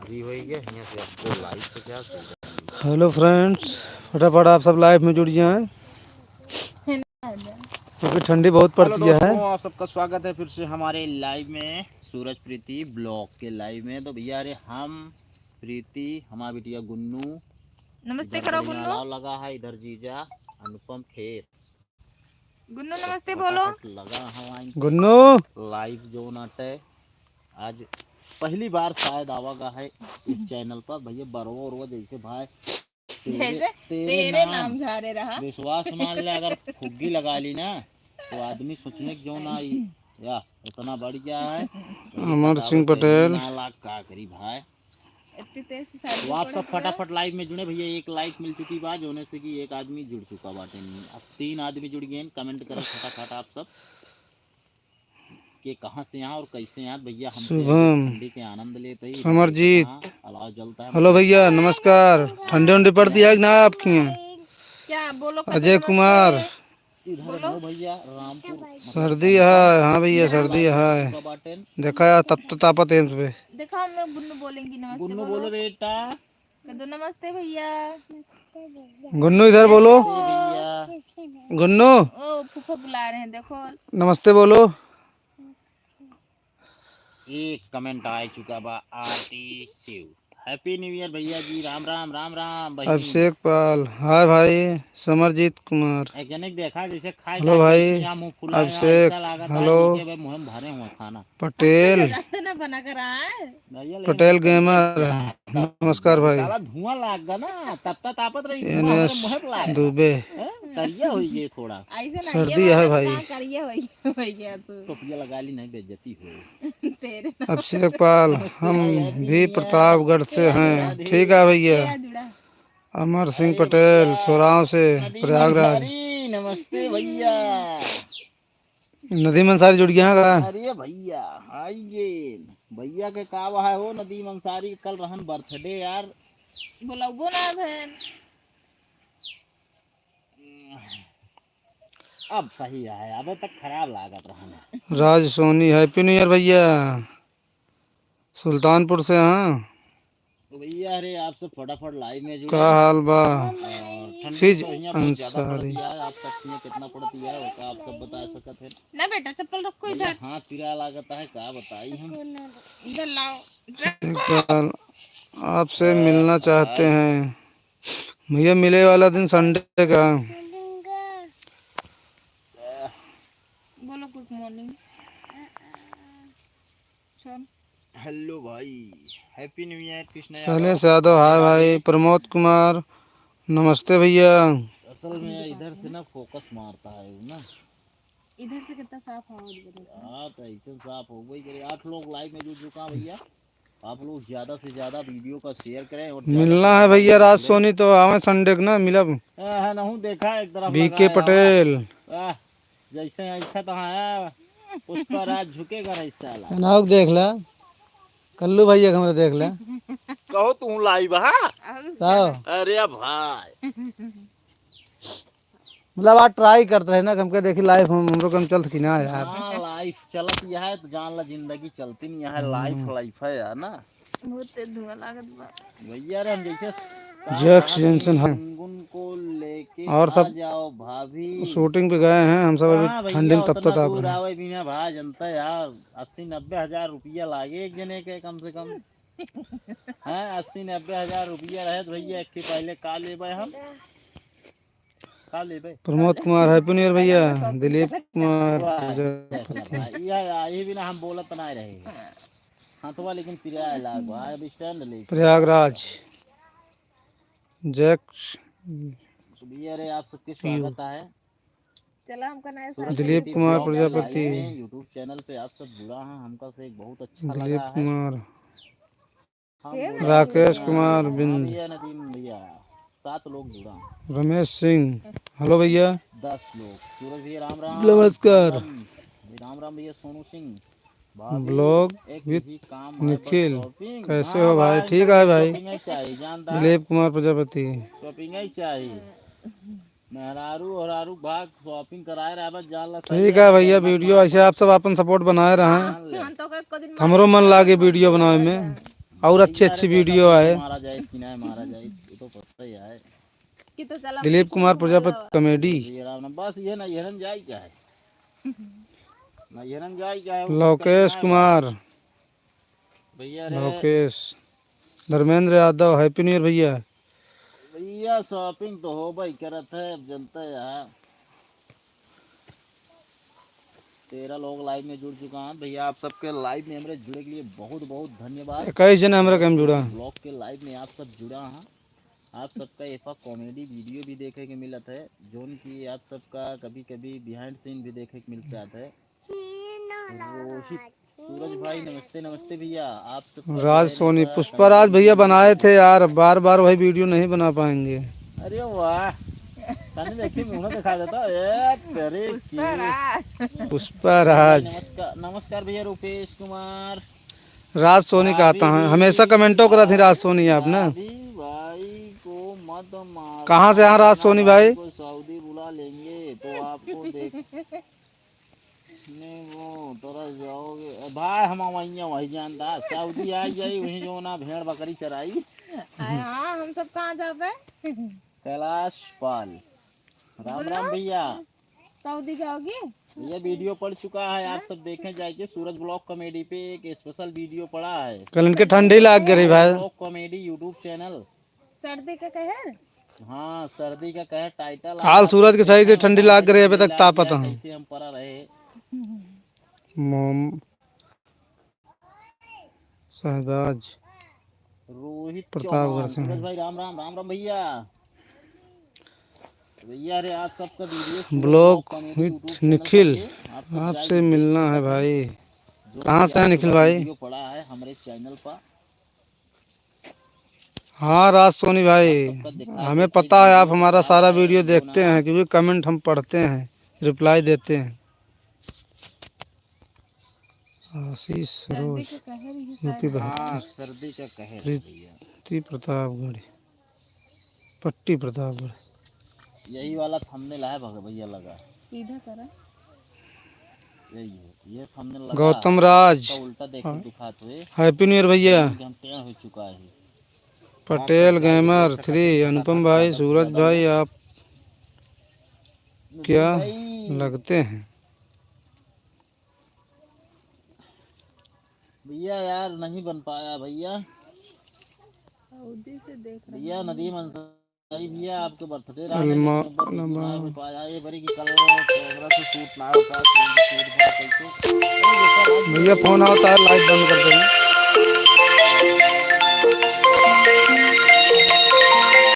Free हो गया यहाँ से आपको लाइव पे क्या हेलो फ्रेंड्स, फटाफट आप सब लाइव में जुड़ जाएं क्योंकि ठंडी बहुत हेलो पड़ती है। दोस्तों, आप सबका स्वागत है फिर से हमारे लाइव में, सूरज प्रीति ब्लॉग के लाइव में। तो भैया अरे हम प्रीति, हमारा बिटिया गुन्नू, नमस्ते इधर करो बढ़िया गुन्नू। अलाव लगा है, इधर जीजा अनुपम खेर गुन्नू तो नमस्ते बोलो। फटाफट लगा हवाइन पे गुन्नू लाइव जो नाट है। आज पहली बार शायद आवागा है इस चैनल पर भैया। बरवा उरवा जैसे भाई जैसे तेरे नाम झाड़े रहा विश्वास मान ले, अगर फुग्गी लगा ली ना तो आदमी सोचने क्यों ना आई या इतना बढ़ गया है। अमर सिंह पटेल, लाख का करी भाई। तो आप सब फटाफट लाइव में जुड़े भैया। एक लाइक मिल चुकी बात होने से कि एक आदमी जुड़ चुका बाटे नहीं, अब 3 आदमी जुड़ गए। कमेंट करें फटाफट आप सब कि कहाँ से यहाँ और कैसे यहाँ भैया। हम ठंडी के आनंद लेते ही समरजीत, अलाव जलता है। हेलो भैया नमस्कार। ठंडी उंडी पड़ती है कि ना आपकी यहाँ? क्या बोलो? अजय कुमार, इधर हो भैया रामपुर सर्दी है। हाँ भैया सर्दी है, देखा यार तब तो तापत है पे। देखो मैं गुन्नू बोलेंगी नमस्ते। गुन्नू बोलो बेटा। कदो नमस्ते भैया। गुन्नू इधर बोलो। गुन्नू ओ फूफा बुला रहे हैं, देखो नमस्ते बोलो। एक कमेंट आ चुका बा Aarti Shiv, happy new year भैया जी। राम राम राम राम भाई। अभिषेक पाल, हाय भाई। समरजीत कुमार, एक जने देखा जैसे खाए हेलो भाई। मुंह फुला अभिषेक, ऐसा लागत है हेलो। जैसे मुंह में भरे हुए खाना। पटेल, ना बना कर आए। पटेल गेमर, नमस्कार भाई। साला धुआं लाग गा ना, तब तक तापत रही एनएस दुबे, करिया हुई ये थोड़ा सर्दी है भाई। टोपिया लगा ली नहीं बेइज्जती हो तेरे अभिषेक पाल, हम भी प्रतापगढ़ से हैं। ठीक है भैया। जुड़ा अमर सिंह पटेल, सोराव से प्रयागराज। नमस्ते भैया। नदीम अंसारी जुड़ गया का? अरे भैया आइए भैया के कावा है हो नदीम अंसारी, कल रहन बर्थडे यार। बोलाबो ना बहन। अब सही है, अबे तक खराब लागत रहन। राज सोनी, हैप्पी न्यू ईयर भैया। सुल्तानपुर से हाँ। तो भैया अरे आप सब फटाफट लाइव में जुड़े। का हाल बा? फिज अंसारी आप सब कितना पड़ती है वो आप सब बता सकते हैं ना बेटा? चप्पल रखो इधर। हाँ पिरा लागत है, क्या बताई हम। इधर लाओ। एक बार आपसे मिलना चाहते हैं भैया। मिले वाला दिन संडे का। बोलो गुड मॉर्निंग। हेलो भाई, happy new year. Krishna Shailesh Yadav, hi भाई। प्रमोद कुमार, नमस्ते भैया। असल में इधर से ना फोकस मारता है ना, इधर से कितना साफ हवा। हाँ तो ऐसे साफ हो गई करे। 8 लोग लाइव में जुड़ चुका भैया। आप लोग ज्यादा से ज्यादा वीडियो का शेयर करें और मिलना है भैया राज सोनी, तो आवे संडे को ना मिलब। नहीं देखा एक तरफ बीके पटेल, जैसे ऐसा तो आया पुष्पा राज झुकेगा ऐसा नाव देख ला। कल्लू भैया हमारे देख ला। कहो तू लाइव हाँ। अरे भाई मतलब आप ट्राई करते रहे ना, हमके देखी लाइव हम लोग कम चलत कि ना यार। लाइफ चलत यह है तो जान ला, जिंदगी चलती नहीं है। लाइफ है यार ना। बहुत धुआं लागत बा भैया रे हम जैसे जैक्स जेंसन है को लेके और सब जाओ भाभी। शूटिंग पे गए हैं हम सब अभी ठंडी में। तब तक आप बिना भाई जनता यार 80-90 हजार रुपया लागे एक जने के कम से कम। है 80-90 हजार रुपया रहे तो भैया एक पहले का लेबे हम का लेबे। Pramod Kumar, happy new year भैया। दिलीप कुमार, ये बिना हम बोलत ना रहे हाथवा, लेकिन पिराया लाग भाई अब स्टैंड ले प्रयागराज। जैक्स भैया रे आप सबके स्वागत है। चला हमका नया दिलीप कुमार प्रजापति, यूट्यूब चैनल पे आप सब जुड़ा हैं, हमका से एक बहुत अच्छा दिलीप लगा कुमार, है। राकेश कुमार बिंद, भैया नदीम भैया 7 लोग जुड़ा। रमेश सिंह, हेलो भैया। 10 लोग। सूरज भैया राम राम। नमस्कार। राम राम भैया। सोनू सिंह ब्लॉग विथ निखिल, कैसे हो भाई? ठीक है भाई। दिलीप कुमार प्रजापति, शॉपिंग ही चाहिए। मेहरारू और आरू भाग शॉपिंग कराए रहा बस जान ला। ठीक है भैया। वीडियो ऐसे आप सब अपन सपोर्ट बनाए रहे, हमरो मन लागे वीडियो बनावे में। और अच्छी अच्छी वीडियो आए। मारा जाए कि ना मारा जाए ये तो पता ही है। कि तो चला दिलीप कुमार प्रजापति कॉमेडी। ये राम बस ये ना यहन जाए क्या है ना यहन जाए क्या है। लोकेश कुमार, भैया रे Lokesh, Dharmendra Yadav, happy new year भैया। भैया शॉपिंग तो हो भाई करत है अब जनता यार। 13 लोग लाइव में जुड़ चुका हैं भैया। आप सबके लाइव में हमारे जुड़े के लिए बहुत बहुत धन्यवाद। 21 जन हमारा कैम जुड़ा। ब्लॉग के लाइव में आप सब जुड़ा हैं। आप सबका एक कॉमेडी वीडियो भी देखे के मिलत है जोन की आप सबका कभी कभी बिहाइंड सीन भी देखे के मिलता है। रोहित सूरज भाई नमस्ते नमस्ते भैया। आप सब राज सोनी, पुष्पराज भैया बनाए थे यार, बार बार वही वीडियो नहीं बना पाएंगे। अरे वाह तने देखी मुंह दिखा देता ए तेरे पुष्पराज। नमस्कार नमस्कार भैया रूपेश कुमार। राज सोनी कहता है, हमेशा कमेंटो करा थी राज सोनी आप ना। भाई को मत मार। कहाँ से यहाँ राज सोनी भाई? सऊदी बुला लेंगे तो आपको देखने वो तरह जाओगे भाई। हम वही जानता सऊदी आई जाई वही जो ना भेड़ बकरी चराई। हाँ हम सब कहाँ जाबे? कैलाश पाल राम राम भैया। सऊदी जाओगी? ये वीडियो पड़ चुका है आप सब देखें जाइए। सूरज ब्लॉग कॉमेडी पे एक स्पेशल वीडियो पड़ा है। कल इनके ठंडी लग गई भाई। Blog comedy YouTube channel. सर्दी का कहर? हाँ सर्दी का कहर टाइटल। हाल सूरज के सही से ठंडी लग रही है अभी तक तापत हूँ। कैसे हम पड़ा रहे। शहबाज रोहित प्रतापगढ़ से सूरज भाई राम राम राम राम भैया। भैया रे आप सबका वीडियो ब्लॉग विथ निखिल, आपसे मिलना है भाई। कहाँ से है निखिल भाई? वीडियो पड़ा है हमारे चैनल पर। हाँ राज सोनी भाई, हमें पता है आप हमारा सारा वीडियो देखते हैं क्योंकि कमेंट हम पढ़ते हैं, रिप्लाई देते हैं। आशीष रोज, यूपी हाँ सर्दी का कहर प्रीति प्रतापगढ़, पट्टी प्रतापगढ़। यही वाला थंबनेल है भैया लगा सीधा करा। यही है ये थंबनेल लगा। गौतम राज, उल्टा देख के दिखाते हुए हैप्पी न्यू ईयर भैया। हम तैयार हो चुका है। पटेल गेमर 3, अनुपम भाई, सूरज भाई, आप क्या लगते हैं भैया? यार नहीं बन पाया भैया। सऊदी से देख रहा भैया नदीम अंसारी भैया आपके बर्थडे अल्मा पाया ये बड़ी कि कल कैमरा से शूट ना हो पाया। भैया फोन आता है लाइट बंद कर देंगे।